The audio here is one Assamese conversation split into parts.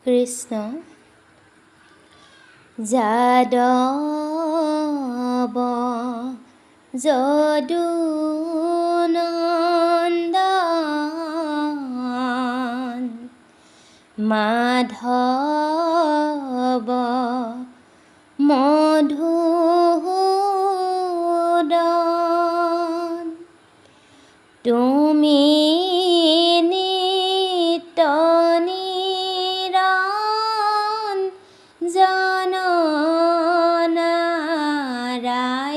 কৃষ্ণ যাদৱ যদুনন্দন মাধৱ মধুসূদন তুমি নিত্য নিৰঞ্জন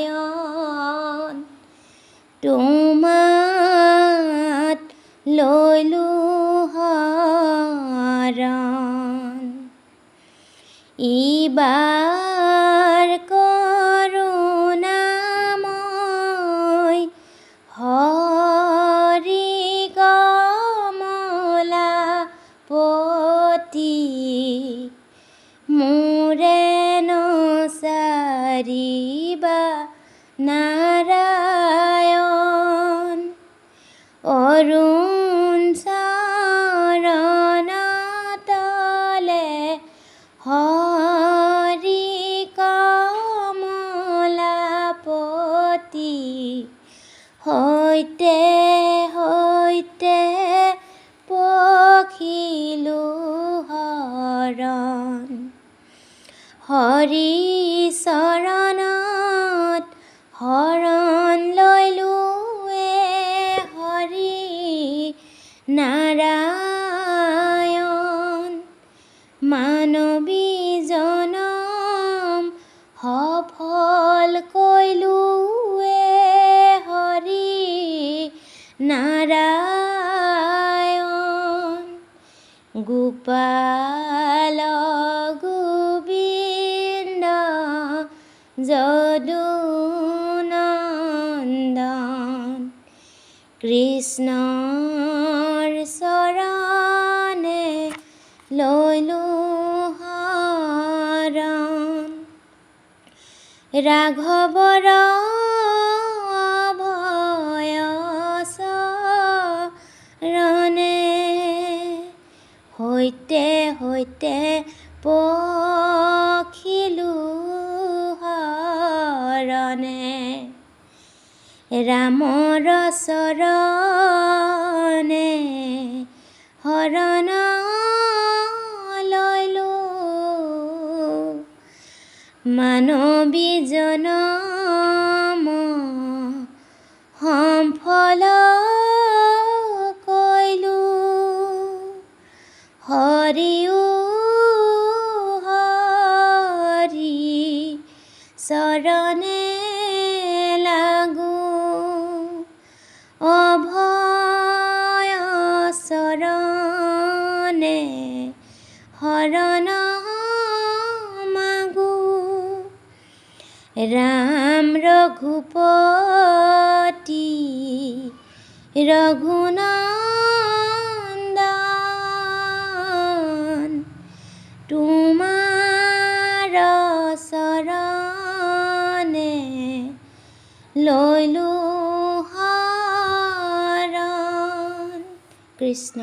জননাৰায়ণ তোমাত লৈলো শৰণ ইবাৰ কৰোণাময় হৰি কমলাপতি মোৰে নচাৰিবা নাৰায়ণ অৰুণ চৰণতলে হৰি কমলাপতি হৈতে হৈতে পখিলো শৰণ হৰি চৰণত শৰণ লৈলো হৰি নাৰায়ণ মানৱী জনম সফল কৈলো হৰি নাৰায়ণ গোপাল গোবিন্দ যদুনন্দন কৃষ্ণৰ চৰণে লৈলো শৰণ ৰাঘৱৰ অভয় চৰণে হৈতে হৈতে পখিলো শৰণে ৰামৰ চৰণে শৰণ লৈলো মানৱী জনম সফল কৈলো হৰিও হৰি চৰণে লাগো অভয় চৰণে শৰণ মাগো ৰাম ৰঘুপতি ৰঘুনন্দন তোমাৰ চৰণে লৈলো শৰণ কৃষ্ণ।